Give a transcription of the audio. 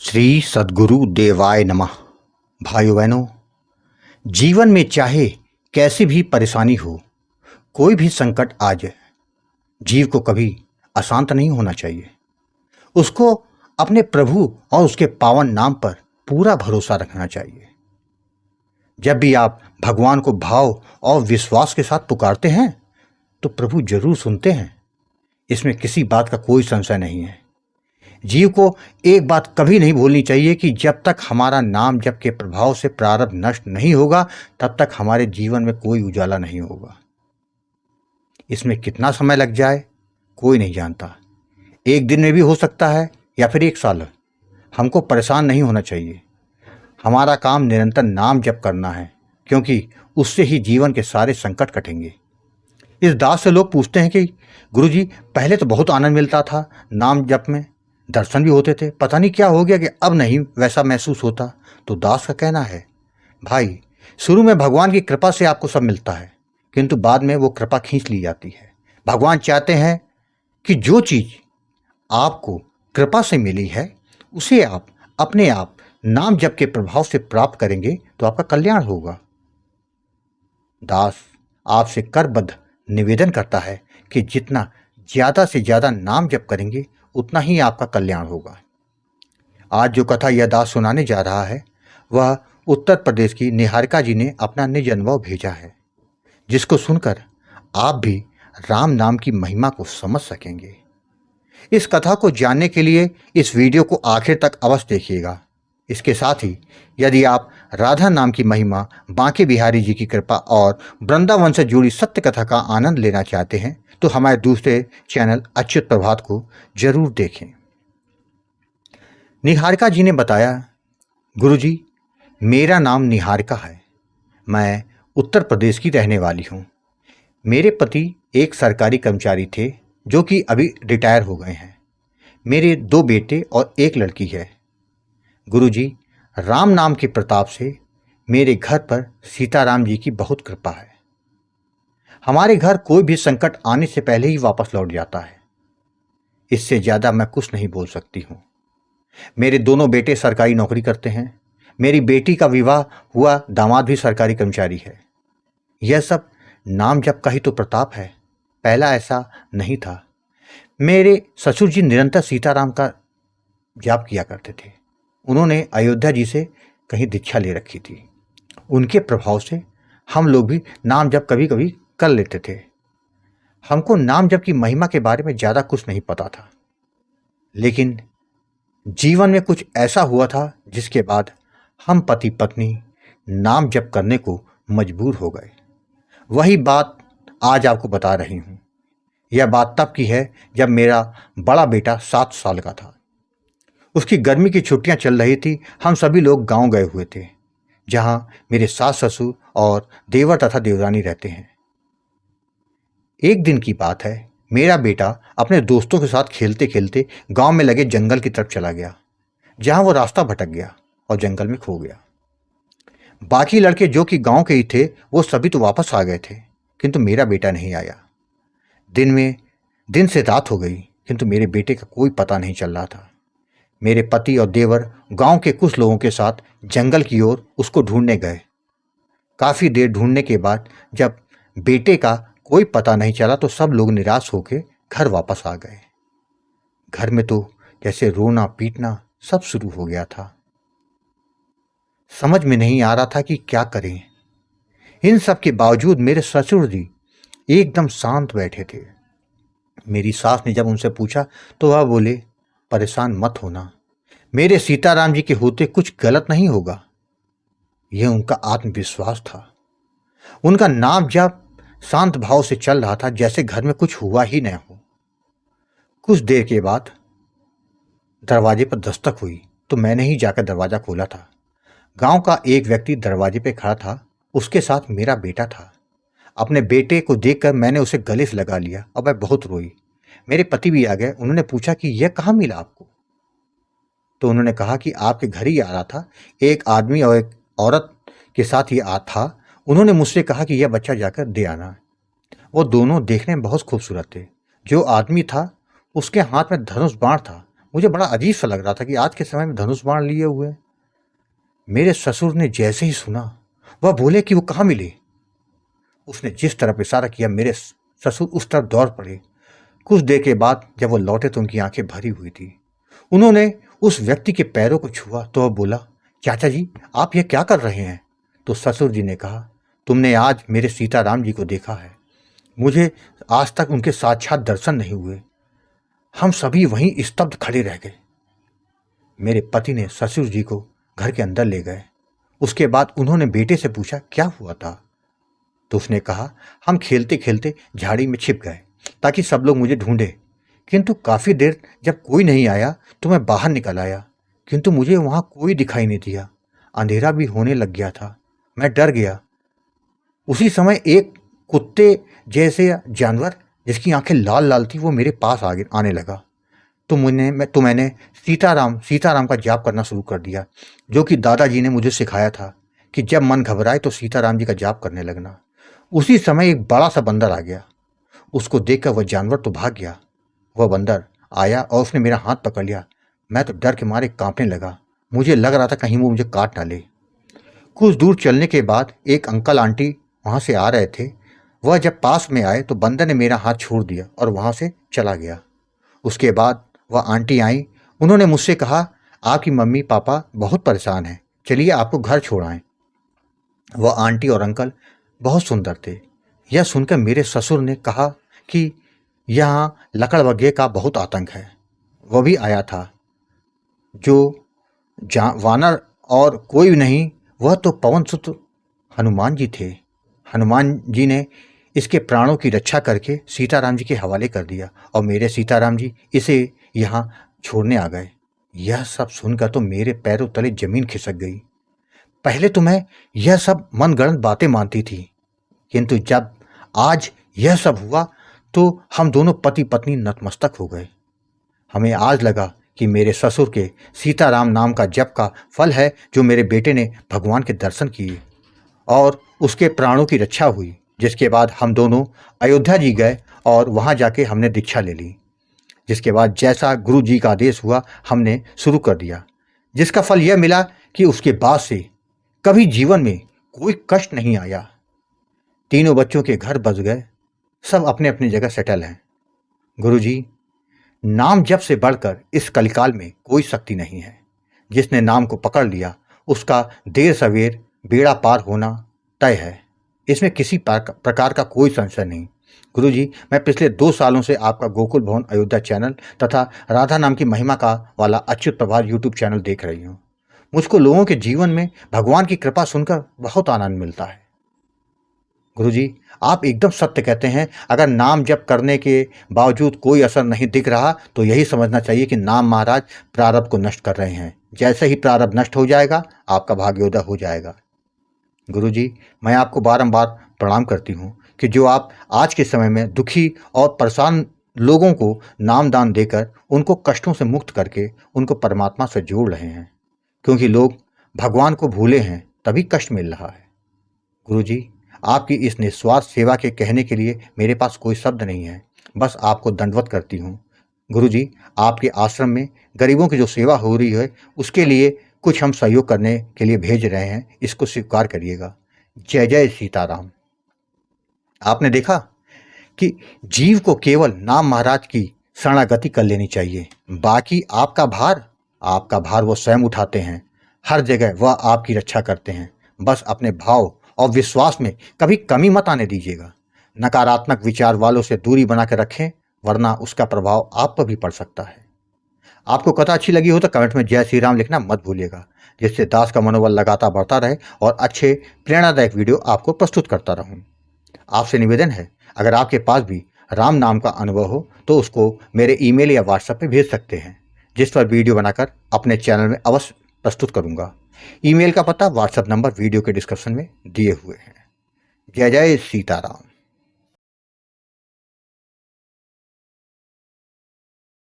श्री सद्गुरु देवाय नमः। भाइयों बहनों, जीवन में चाहे कैसी भी परेशानी हो, कोई भी संकट आ जाए, जीव को कभी अशांत नहीं होना चाहिए। उसको अपने प्रभु और उसके पावन नाम पर पूरा भरोसा रखना चाहिए। जब भी आप भगवान को भाव और विश्वास के साथ पुकारते हैं तो प्रभु जरूर सुनते हैं। इसमें किसी बात का कोई संशय नहीं है। जीव को एक बात कभी नहीं भूलनी चाहिए कि जब तक हमारा नाम जप के प्रभाव से प्रारब्ध नष्ट नहीं होगा, तब तक हमारे जीवन में कोई उजाला नहीं होगा। इसमें कितना समय लग जाए कोई नहीं जानता। एक दिन में भी हो सकता है या फिर 1 साल। हमको परेशान नहीं होना चाहिए। हमारा काम निरंतर नाम जप करना है, क्योंकि उससे ही जीवन के सारे संकट कटेंगे। इस दास से लोग पूछते हैं कि गुरुजी, पहले तो बहुत आनंद मिलता था, नाम जप में दर्शन भी होते थे, पता नहीं क्या हो गया कि अब नहीं वैसा महसूस होता। तो दास का कहना है, भाई, शुरू में भगवान की कृपा से आपको सब मिलता है, किंतु बाद में वो कृपा खींच ली जाती है। भगवान चाहते हैं कि जो चीज़ आपको कृपा से मिली है उसे आप अपने आप नाम जप के प्रभाव से प्राप्त करेंगे तो आपका कल्याण होगा। दास आपसे करबद्ध निवेदन करता है कि जितना ज़्यादा से ज़्यादा नाम जप करेंगे उतना ही आपका कल्याण होगा। आज जो कथा यह दास सुनाने जा रहा है वह उत्तर प्रदेश की निहारिका जी ने अपना निज अनुभव भेजा है, जिसको सुनकर आप भी राम नाम की महिमा को समझ सकेंगे। इस कथा को जानने के लिए इस वीडियो को आखिर तक अवश्य देखिएगा। इसके साथ ही यदि आप राधा नाम की महिमा, बांके बिहारी जी की कृपा और वृंदावन से जुड़ी सत्य कथा का आनंद लेना चाहते हैं तो हमारे दूसरे चैनल अच्युत प्रभात को जरूर देखें। निहारिका जी ने बताया, गुरुजी, मेरा नाम निहारिका है। मैं उत्तर प्रदेश की रहने वाली हूँ। मेरे पति एक सरकारी कर्मचारी थे जो कि अभी रिटायर हो गए हैं। मेरे 2 बेटे और 1 लड़की है। गुरुजी, राम नाम के प्रताप से मेरे घर पर सीताराम जी की बहुत कृपा है। हमारे घर कोई भी संकट आने से पहले ही वापस लौट जाता है। इससे ज़्यादा मैं कुछ नहीं बोल सकती हूँ। मेरे दोनों बेटे सरकारी नौकरी करते हैं। मेरी बेटी का विवाह हुआ दामाद भी सरकारी कर्मचारी है। यह सब नाम जप का ही तो प्रताप है। पहला ऐसा नहीं था। मेरे ससुर जी निरंतर सीताराम का जाप किया करते थे। उन्होंने अयोध्या जी से कहीं दीक्षा ले रखी थी। उनके प्रभाव से हम लोग भी नाम जप कभी कभी कर लेते थे। हमको नाम जप की महिमा के बारे में ज़्यादा कुछ नहीं पता था, लेकिन जीवन में कुछ ऐसा हुआ था जिसके बाद हम पति पत्नी नाम जप करने को मजबूर हो गए। वही बात आज आपको बता रही हूँ। यह बात तब की है जब मेरा बड़ा बेटा 7 साल का था। उसकी गर्मी की छुट्टियां चल रही थी। हम सभी लोग गांव गए हुए थे, जहां मेरे सास ससुर और देवर तथा देवरानी रहते हैं। एक दिन की बात है, मेरा बेटा अपने दोस्तों के साथ खेलते खेलते गांव में लगे जंगल की तरफ चला गया, जहां वो रास्ता भटक गया और जंगल में खो गया। बाकी लड़के जो कि गांव के ही थे वो सभी तो वापस आ गए थे, किंतु मेरा बेटा नहीं आया। दिन से रात हो गई, किंतु मेरे बेटे का कोई पता नहीं चल रहा था। मेरे पति और देवर गांव के कुछ लोगों के साथ जंगल की ओर उसको ढूंढने गए। काफ़ी देर ढूंढने के बाद जब बेटे का कोई पता नहीं चला तो सब लोग निराश होकर घर वापस आ गए। घर में तो जैसे रोना पीटना सब शुरू हो गया था। समझ में नहीं आ रहा था कि क्या करें। इन सब के बावजूद मेरे ससुर जी एकदम शांत बैठे थे। मेरी सास ने जब उनसे पूछा तो वह बोले, परेशान मत होना, मेरे सीताराम जी के होते कुछ गलत नहीं होगा। यह उनका आत्मविश्वास था। उनका नाम जप शांत भाव से चल रहा था, जैसे घर में कुछ हुआ ही न हो। कुछ देर के बाद दरवाजे पर दस्तक हुई तो मैंने ही जाकर दरवाजा खोला था। गांव का एक व्यक्ति दरवाजे पे खड़ा था। उसके साथ मेरा बेटा था। अपने बेटे को देखकर मैंने उसे गले से लगा लिया और मैं बहुत रोई। मेरे पति भी आ गए। उन्होंने पूछा कि यह कहाँ मिला आपको? तो उन्होंने कहा कि आपके घर ही आ रहा था, एक आदमी और एक औरत के साथ ये आ था। उन्होंने मुझसे कहा कि यह बच्चा जाकर दे आना। वो दोनों देखने में बहुत खूबसूरत थे। जो आदमी था उसके हाथ में धनुष बाण था, मुझे बड़ा अजीब सा लग रहा था कि आज के समय में धनुष बाण लिए हुए। मेरे ससुर ने जैसे ही सुना वह बोले कि वो कहाँ मिले। उसने जिस तरफ इशारा किया मेरे ससुर उस तरफ दौड़ पड़े। कुछ देर के बाद जब वो लौटे तो उनकी आंखें भरी हुई थी। उन्होंने उस व्यक्ति के पैरों को छुआ तो वह बोला, चाचा जी आप ये क्या कर रहे हैं? तो ससुर जी ने कहा, तुमने आज मेरे सीताराम जी को देखा है, मुझे आज तक उनके साक्षात दर्शन नहीं हुए। हम सभी वहीं स्तब्ध खड़े रह गए। मेरे पति ने ससुर जी को घर के अंदर ले गए। उसके बाद उन्होंने बेटे से पूछा क्या हुआ था। तो उसने कहा, हम खेलते खेलते झाड़ी में छिप गए ताकि सब लोग मुझे ढूंढे, किंतु काफ़ी देर जब कोई नहीं आया तो मैं बाहर निकल आया, किंतु मुझे वहाँ कोई दिखाई नहीं दिया। अंधेरा भी होने लग गया था। मैं डर गया। उसी समय एक कुत्ते जैसे जानवर जिसकी आंखें लाल लाल थी वो मेरे पास आने लगा। तो मैंने सीताराम सीताराम का जाप करना शुरू कर दिया, जो कि दादाजी ने मुझे सिखाया था कि जब मन घबराए तो सीताराम जी का जाप करने लगना। उसी समय एक बड़ा सा बंदर आ गया। उसको देखकर वह जानवर तो भाग गया। वह बंदर आया और उसने मेरा हाथ पकड़ लिया। मैं तो डर के मारे कांपने लगा। मुझे लग रहा था कहीं वो मुझे काट डाले। कुछ दूर चलने के बाद एक अंकल आंटी वहाँ से आ रहे थे। वह जब पास में आए तो बंदर ने मेरा हाथ छोड़ दिया और वहाँ से चला गया। उसके बाद वह आंटी आई। उन्होंने मुझसे कहा, आपकी मम्मी पापा बहुत परेशान हैं, चलिए आपको घर छोड़ आएं। वह आंटी और अंकल बहुत सुंदर थे। यह सुनकर मेरे ससुर ने कहा कि यहाँ लकड़बग्घे का बहुत आतंक है। वह भी आया था, जो वानर और कोई नहीं, वह तो पवन सुत हनुमान जी थे। हनुमान जी ने इसके प्राणों की रक्षा करके सीताराम जी के हवाले कर दिया और मेरे सीताराम जी इसे यहाँ छोड़ने आ गए। यह सब सुनकर तो मेरे पैरों तले जमीन खिसक गई। पहले तो मैं यह सब मनगढ़ंत बातें मानती थी, किंतु जब आज यह सब हुआ तो हम दोनों पति पत्नी नतमस्तक हो गए। हमें आज लगा कि मेरे ससुर के सीताराम नाम का जप का फल है, जो मेरे बेटे ने भगवान के दर्शन किए और उसके प्राणों की रक्षा हुई। जिसके बाद हम दोनों अयोध्या जी गए और वहाँ जाके हमने दीक्षा ले ली। जिसके बाद जैसा गुरु जी का आदेश हुआ हमने शुरू कर दिया, जिसका फल यह मिला कि उसके बाद से कभी जीवन में कोई कष्ट नहीं आया। तीनों बच्चों के घर बस गए, सब अपने अपनी जगह सेटल हैं। गुरु जी, नाम जप से बढ़कर इस कलिकाल में कोई शक्ति नहीं है। जिसने नाम को पकड़ लिया उसका देर सवेर बेड़ा पार होना तय है। इसमें किसी प्रकार का कोई संशय नहीं। गुरु जी, मैं पिछले 2 सालों से आपका गोकुल भवन अयोध्या चैनल तथा राधा नाम की महिमा का वाला अच्युत प्रभार यूट्यूब चैनल देख रही हूँ। मुझको लोगों के जीवन में भगवान की कृपा सुनकर बहुत आनंद मिलता है। गुरु जी, आप एकदम सत्य कहते हैं। अगर नाम जप करने के बावजूद कोई असर नहीं दिख रहा तो यही समझना चाहिए कि नाम महाराज प्रारब्ध को नष्ट कर रहे हैं। जैसे ही प्रारब्ध नष्ट हो जाएगा आपका भाग्योदय हो जाएगा। गुरु जी, मैं आपको बारंबार प्रणाम करती हूँ कि जो आप आज के समय में दुखी और परेशान लोगों को नाम दान देकर उनको कष्टों से मुक्त करके उनको परमात्मा से जोड़ रहे हैं, क्योंकि लोग भगवान को भूले हैं तभी कष्ट मिल रहा है। गुरु जी, आपकी इस निस्वार्थ सेवा के कहने के लिए मेरे पास कोई शब्द नहीं है, बस आपको दंडवत करती हूँ। गुरु जी, आपके आश्रम में गरीबों की जो सेवा हो रही है उसके लिए कुछ हम सहयोग करने के लिए भेज रहे हैं, इसको स्वीकार करिएगा। जय जय सीताराम। आपने देखा कि जीव को केवल नाम महाराज की शरणागति कर लेनी चाहिए, बाकी आपका भार वो स्वयं उठाते हैं। हर जगह वह आपकी रक्षा करते हैं। बस अपने भाव और विश्वास में कभी कमी मत आने दीजिएगा। नकारात्मक विचार वालों से दूरी बना कर रखें, वरना उसका प्रभाव आप पर भी पड़ सकता है। आपको कथा अच्छी लगी हो तो कमेंट में जय श्री राम लिखना मत भूलिएगा, जिससे दास का मनोबल लगातार बढ़ता रहे और अच्छे प्रेरणादायक वीडियो आपको प्रस्तुत करता रहूं। आपसे निवेदन है, अगर आपके पास भी राम नाम का अनुभव हो तो उसको मेरे ईमेल या व्हाट्सएप पे भेज सकते हैं, जिस पर वीडियो बनाकर अपने चैनल में अवश्य प्रस्तुत करूंगा। ईमेल का पता, व्हाट्सएप नंबर वीडियो के डिस्क्रिप्शन में दिए हुए हैं। जय जय सीताराम।